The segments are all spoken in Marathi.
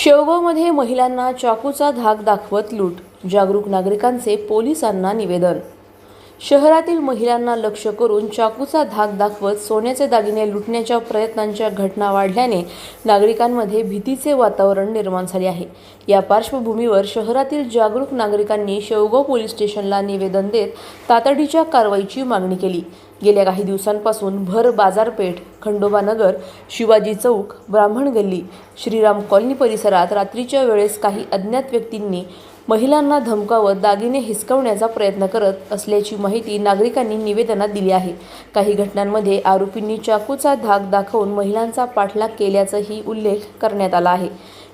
शेवगावमध्ये महिलांना चाकूचा धाक दाखवत लूट, जागरूक नागरिकांचे पोलिसांना निवेदन। शहरातील महिलांना लक्ष्य करून चाकूचा धाक दाखवत सोन्याचे दागिने लुटण्याच्या प्रयत्नांच्या घटना वाढल्याने नागरिकांमध्ये भीतीचे वातावरण निर्माण झाले आहे। या पार्श्वभूमीवर शहरातील जागरूक नागरिकांनी शेवगाव पोलीस स्टेशनला निवेदन देत तातडीच्या कारवाईची मागणी केली। गेल्या काही दिवसांपासून भर बाजारपेठ, खंडोबा नगर, शिवाजी चौक, ब्राह्मण गल्ली, श्रीराम कॉलनी परिसरात रात्रीच्या वेळेस काही अज्ञात व्यक्तींनी महिलांना धमकावत दागिने हिसकवण्याचा प्रयत्न करत असल्याची माहिती नागरिकांनी निवेदनात दिली आहे। काही घटनांमध्ये आरोपींनी चाकूचा धाक दाखवून महिलांचा पाठलाग केल्याचाही उल्लेख करण्यात आला आहे।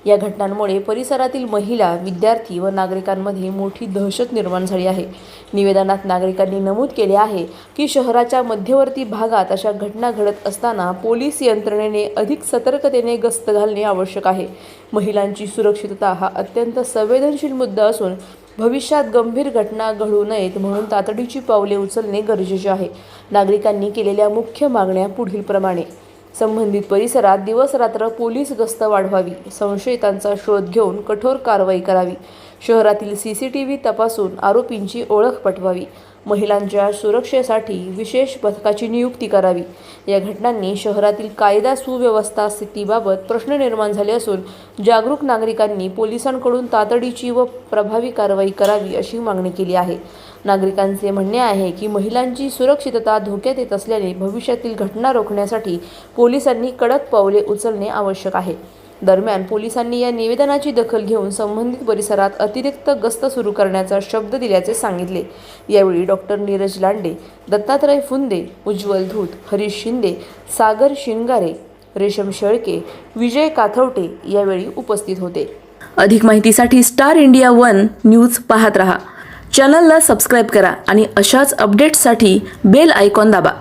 या घटनांमुळे परिसरातील महिला, विद्यार्थी व नागरिकांमध्ये मोठी दहशत निर्माण झाली आहे। निवेदनात नागरिकांनी नमूद केले आहे की शहराच्या मध्यवर्ती भागात अशा घटना घडत असताना पोलीस यंत्रणेने अधिक सतर्कतेने गस्त घालणे आवश्यक आहे। महिलांची सुरक्षितता हा अत्यंत संवेदनशील मुद्दा असून भविष्यात गंभीर घटना घडू नयेत म्हणून तातडीची पावले उचलणे गरजेचे आहे। नागरिकांनी केलेल्या मुख्य मागण्या पुढीलप्रमाणे: संबंधित परिसरात दिवस-रात्र पोलीस गस्त वाढवावी, संशयितांचा शोध घेऊन कठोर कारवाई करावी, शहरातील CCTV तपासून आरोपींची ओळख पटवावी, महिलांच्या सुरक्षेसाठी विशेष पथकाची नियुक्ती करावी। या घटनांनी शहरातील कायदा सुव्यवस्था स्थितीबाबत प्रश्न निर्माण झाले असून जागरूक नागरिकांनी पोलिसांकडून तातडीची व प्रभावी कारवाई करावी अशी मागणी केली आहे। नागरिकांचे म्हणणे आहे की महिलांची सुरक्षितता धोक्यात येत असल्याने भविष्यातील घटना रोखण्यासाठी पोलिसांनी कडक पावले उचलणे आवश्यक आहे। दरम्यान पोलिसांनी या निवेदनाची दखल घेऊन संबंधित परिसरात अतिरिक्त गस्त सुरू करण्याचा शब्द दिल्याचे सांगितले। यावेळी डॉक्टर नीरज लांडे, दत्तात्रय फुंदे, उज्ज्वल धूत, हरीश शिंदे, सागर शिंगारे, रेशम शेळके, विजय काथवटे यावेळी उपस्थित होते। अधिक माहितीसाठी स्टार इंडिया 1 न्यूज पाहत रहा। चॅनलला सबस्क्राइब करा आणि अशाच अपडेट्ससाठी बेल आयकॉन दाबा।